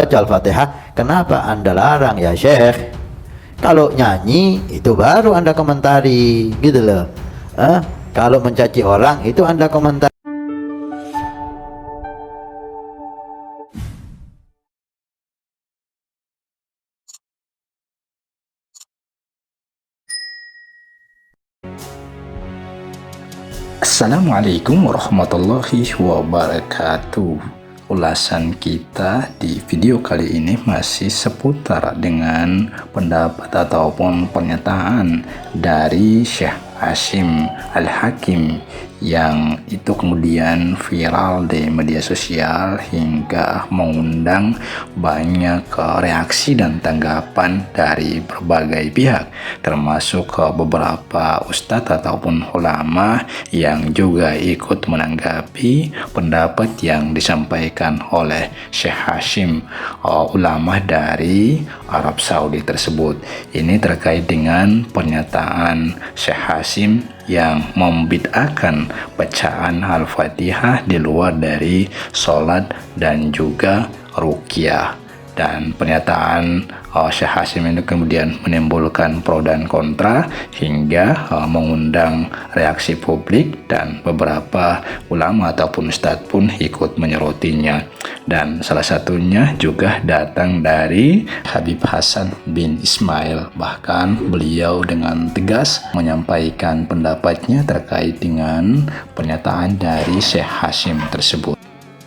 baca Al-Fatihah, kenapa Anda larang ya Syekh? Kalau nyanyi itu baru Anda komentari, gitu loh. Kalau mencaci orang itu Anda komentari. Assalamualaikum warahmatullahi wabarakatuh. Ulasan kita di video kali ini masih seputar dengan pendapat ataupun pernyataan dari Syekh Hasyim Al-Hakim yang itu kemudian viral di media sosial hingga mengundang banyak reaksi dan tanggapan dari berbagai pihak, termasuk beberapa ustadz ataupun ulama yang juga ikut menanggapi pendapat yang disampaikan oleh Syekh Hasyim, ulama dari Arab Saudi tersebut. Ini terkait dengan pernyataan Syekh Hasyim yang membid'ahkan bacaan Al-Fatihah di luar dari sholat dan juga ruqyah. Dan pernyataan Syekh Hasyim ini kemudian menimbulkan pro dan kontra hingga mengundang reaksi publik, dan beberapa ulama ataupun ustadz pun ikut menyerotinya. Dan salah satunya juga datang dari Habib Hasan bin Ismail. Bahkan beliau dengan tegas menyampaikan pendapatnya terkait dengan pernyataan dari Syekh Hasyim tersebut.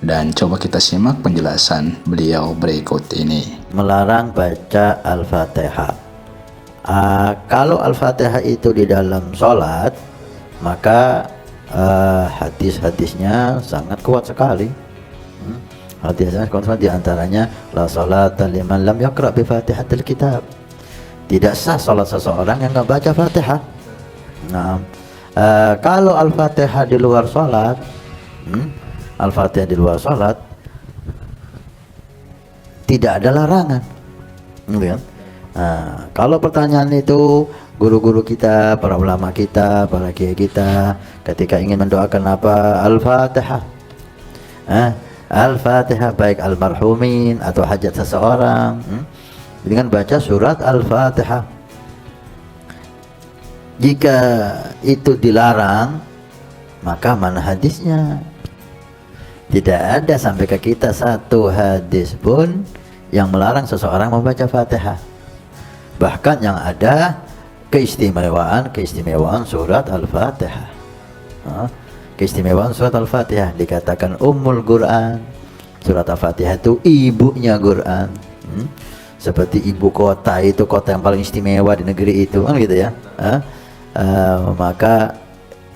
Dan coba kita simak penjelasan beliau berikut ini. Melarang baca Al-Fatihah. Kalau Al-Fatihah itu di dalam sholat, maka hadis-hadisnya sangat kuat sekali. Hadisnya kuat sekali, diantaranya la sholata liman lam yaqra bi Fatihatil Kitab. Tidak sah sholat seseorang yang nggak baca Fatihah. Nah, kalau Al-Fatihah di luar sholat, Al-Fatihah di luar sholat tidak ada larangan, kan? Kalau pertanyaan itu guru-guru kita, para ulama kita, para kiai kita ketika ingin mendoakan apa? Al-Fatihah, Al-Fatihah baik almarhumin atau hajat seseorang, dengan baca surat Al-Fatihah. Jika itu dilarang, maka mana hadisnya? Tidak ada sampai ke kita satu hadis pun yang melarang seseorang membaca Fatihah. Bahkan yang ada keistimewaan surat Al-Fatihah. Keistimewaan surat Al-Fatihah, dikatakan Ummul Quran. Surat Al-Fatihah itu ibunya Quran. Seperti ibu kota itu kota yang paling istimewa di negeri itu, kan gitu ya. Maka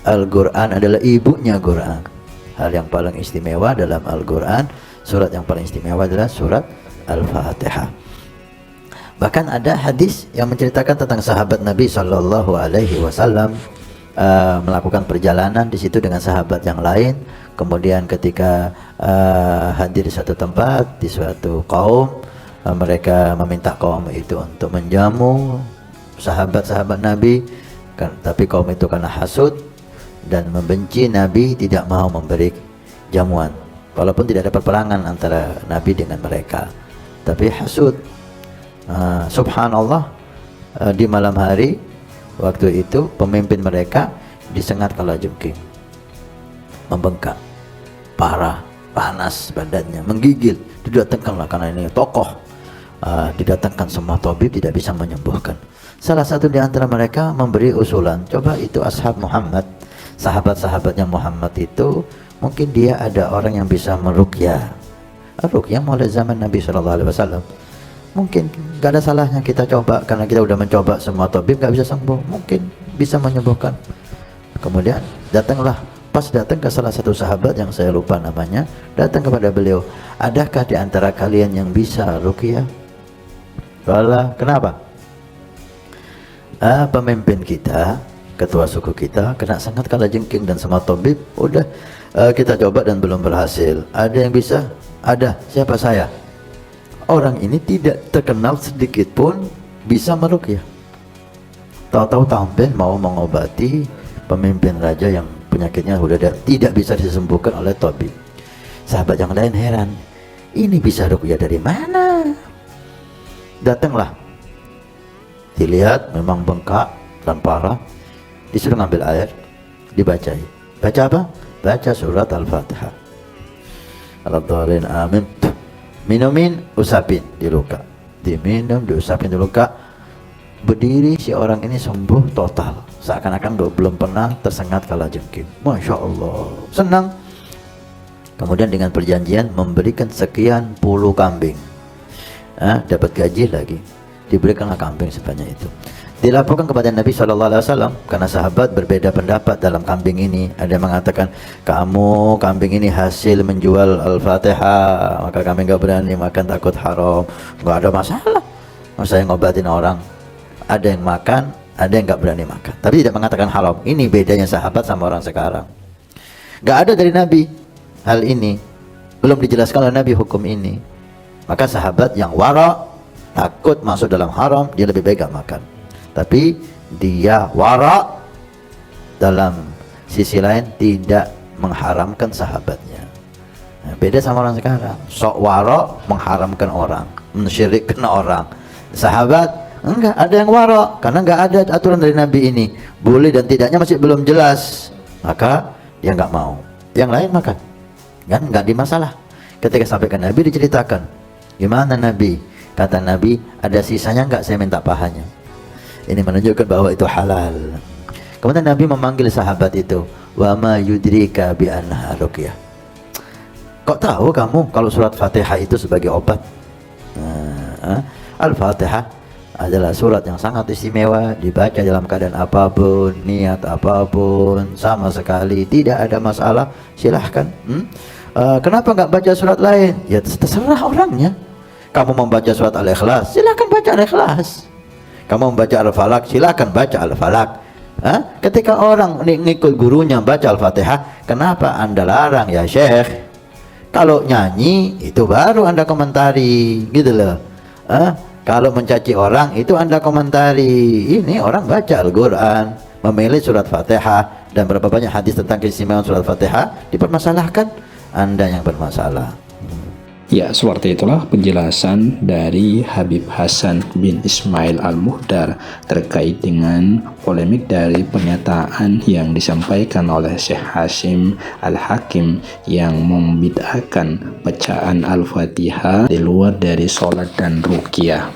Al-Quran adalah ibunya Quran. Hal yang paling istimewa dalam Al-Quran, surat yang paling istimewa adalah surat Al-Fatihah. Bahkan ada hadis yang menceritakan tentang sahabat Nabi Shallallahu Alaihi Wasallam melakukan perjalanan di situ dengan sahabat yang lain. Kemudian ketika hadir di suatu tempat, di suatu kaum, mereka meminta kaum itu untuk menjamu sahabat-sahabat Nabi, tapi kaum itu karena hasud dan membenci Nabi, tidak mau memberi jamuan, walaupun tidak ada peperangan antara Nabi dengan mereka, tapi hasud. Subhanallah, di malam hari waktu itu pemimpin mereka disengat kalajengking, membengkak, parah, panas badannya, menggigil. Didatangkanlah, karena ini tokoh, didatangkan semua tabib, tidak bisa menyembuhkan. Salah satu di antara mereka memberi usulan, coba itu ashab Muhammad, sahabat-sahabatnya Muhammad itu, mungkin dia ada orang yang bisa meruqyah. Ruqyah mulai zaman Nabi SAW. Mungkin gak ada salahnya kita coba, karena kita udah mencoba semua tabib gak bisa sembuh, mungkin bisa menyembuhkan. Kemudian datanglah, pas datang ke salah satu sahabat yang saya lupa namanya, datang kepada beliau, adakah di antara kalian yang bisa ruqyah? Walah, kenapa? Pemimpin kita, ketua suku kita kena sangat kalajengking dan semua tabib udah kita coba dan belum berhasil. Ada yang bisa? Ada. Siapa? Saya. Orang ini tidak terkenal sedikit pun bisa meruqyah. Tahu-tahu tampil mau mengobati pemimpin raja yang penyakitnya sudah tidak bisa disembuhkan oleh tabib. Sahabat yang lain heran, Ini bisa ruqyah dari mana? Datanglah, dilihat memang bengkak dan parah, disuruh ngambil air, dibacai. Baca apa? Baca surat Al-Fatihah. Al-Dhalin amin. Minumin, usapin di luka. Diminum, diusapin di luka. Berdiri si orang ini sembuh total, seakan-akan belum pernah tersengat kalajengking. Masya Allah, senang. Kemudian dengan perjanjian memberikan sekian puluh kambing, dapat gaji lagi, diberikanlah kambing sebanyak itu. Dilaporkan kepada Nabi SAW karena sahabat berbeda pendapat dalam kambing ini. Ada yang mengatakan, kamu kambing ini hasil menjual Al-Fatihah, maka kami gak berani makan, takut haram. Gak ada masalah, saya ngobatin orang. Ada yang makan, ada yang gak berani makan, tapi tidak mengatakan haram. Ini bedanya sahabat sama orang sekarang. Gak ada dari Nabi hal ini, belum dijelaskan oleh Nabi hukum ini. Maka sahabat yang wara, takut masuk dalam haram, dia lebih baik gak makan. Tapi dia wara dalam sisi lain tidak mengharamkan sahabatnya. Nah, beda sama orang sekarang, sok wara mengharamkan orang, mensyirikkan orang. Sahabat enggak, ada yang wara karena enggak ada aturan dari Nabi ini, boleh dan tidaknya masih belum jelas, maka dia enggak mau. Yang lain makan, kan enggak dimasalah. Ketika sampai ke Nabi diceritakan, gimana Nabi? Kata Nabi, ada sisanya enggak, saya minta pahanya. Ini menunjukkan bahwa itu halal. Kemudian Nabi memanggil sahabat itu, wa ma yudrika bi annaha ruqyah. Kok tahu kamu kalau surat Fatihah itu sebagai obat? Al-Fatihah adalah surat yang sangat istimewa, dibaca dalam keadaan apapun, niat apapun, sama sekali tidak ada masalah, silahkan. Kenapa nggak baca surat lain? Ya terserah orangnya. Kamu membaca surat Al-Ikhlas, silahkan baca Al-Ikhlas. Kamu membaca Al-Falaq, silahkan baca Al-Falaq. Ketika orang ngikut gurunya baca Al-Fatihah, kenapa Anda larang ya Syekh? Kalau nyanyi itu baru Anda komentari, gitu loh. Kalau mencaci orang itu Anda komentari. Ini orang baca Al-Quran, memilih surat Fatihah, dan berapa banyak hadis tentang keistimewaan surat Fatihah dipermasalahkan, Anda yang bermasalah. Ya, seperti itulah penjelasan dari Habib Hasan bin Ismail Al-Muhdar terkait dengan polemik dari pernyataan yang disampaikan oleh Syekh Hashim Al-Hakim yang membid'ahkan bacaan Al-Fatihah di luar dari sholat dan ruqyah.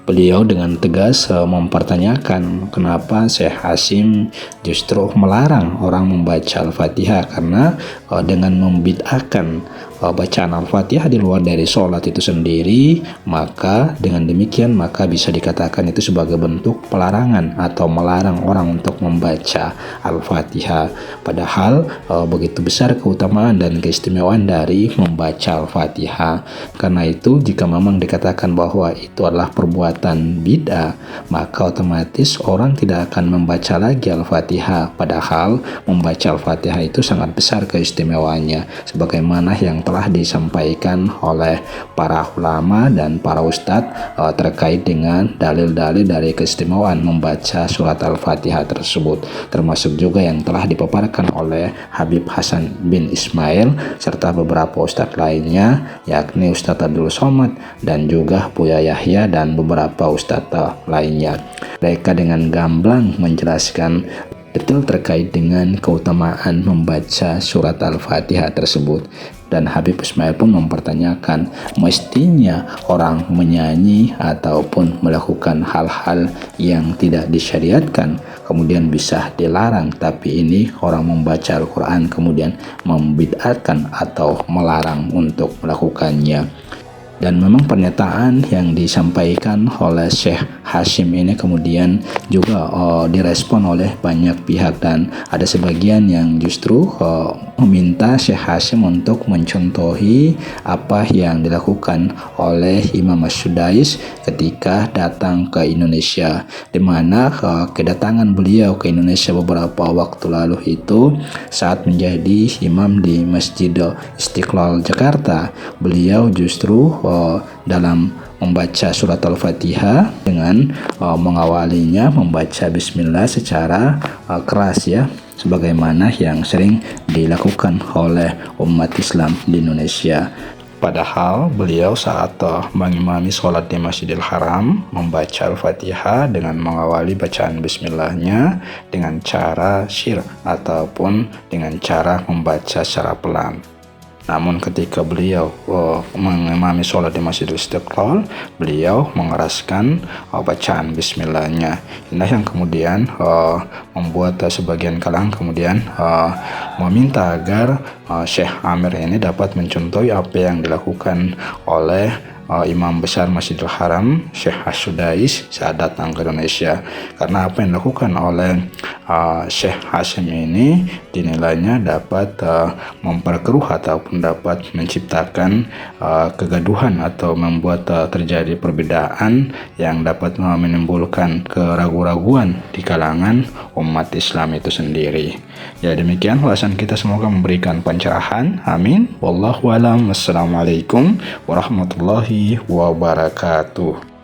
Beliau dengan tegas mempertanyakan kenapa Syekh Hashim justru melarang orang membaca Al-Fatihah, karena dengan membid'ahkan bacaan Al-Fatihah di luar dari sholat itu sendiri, maka dengan demikian maka bisa dikatakan itu sebagai bentuk pelarangan atau melarang orang untuk membaca Al-Fatihah. Padahal begitu besar keutamaan dan keistimewaan dari membaca Al-Fatihah. Karena itu jika memang dikatakan bahwa itu adalah perbuatan bid'ah, maka otomatis orang tidak akan membaca lagi Al-Fatihah. Padahal membaca Al-Fatihah itu sangat besar keistimewaannya, sebagaimana yang telah disampaikan oleh para ulama dan para ustadz terkait dengan dalil-dalil dari keistimewaan membaca surat Al-Fatihah tersebut, termasuk juga yang telah dipaparkan oleh Habib Hasan bin Ismail serta beberapa ustadz lainnya, yakni Ustadz Abdul Somad dan juga Buya Yahya dan beberapa ustadz lainnya. Mereka dengan gamblang menjelaskan detail terkait dengan keutamaan membaca surat Al-Fatihah tersebut. Dan Habib Ismail pun mempertanyakan, mestinya orang menyanyi ataupun melakukan hal-hal yang tidak disyariatkan kemudian bisa dilarang, tapi ini orang membaca Al-Quran kemudian membid'atkan atau melarang untuk melakukannya. Dan memang pernyataan yang disampaikan oleh Syekh Hashim ini kemudian juga direspon oleh banyak pihak, dan ada sebagian yang justru meminta Syekh Hashim untuk mencontohi apa yang dilakukan oleh Imam As-Sudais ketika datang ke Indonesia, di mana kedatangan beliau ke Indonesia beberapa waktu lalu itu saat menjadi imam di Masjid Istiqlal Jakarta. Beliau justru dalam membaca surat Al-Fatihah dengan mengawalinya membaca bismillah secara keras, ya, sebagaimana yang sering dilakukan oleh umat Islam di Indonesia. Padahal beliau saat mengimami sholat di Masjidil Haram membaca Al-Fatihah dengan mengawali bacaan bismillahnya dengan cara syir ataupun dengan cara membaca secara pelan. Namun ketika beliau mengimami sholat di Masjidil Istiqlal, beliau mengeraskan bacaan bismillahnya. Inilah yang kemudian membuat sebagian kalangan kemudian meminta agar Syekh Amir ini dapat mencontohi apa yang dilakukan oleh Imam besar Masjidil Haram Syekh As-Sudais saat datang ke Indonesia, karena apa yang dilakukan oleh Syekh Hasim ini dinilainya dapat memperkeruh ataupun dapat menciptakan kegaduhan atau membuat terjadi perbedaan yang dapat menimbulkan keraguan-raguan di kalangan umat Islam itu sendiri. Ya, demikian ulasan kita, semoga memberikan pencerahan. Amin. Wallahu a'lam. Wassalamualaikum warahmatullahi wabarakatuh.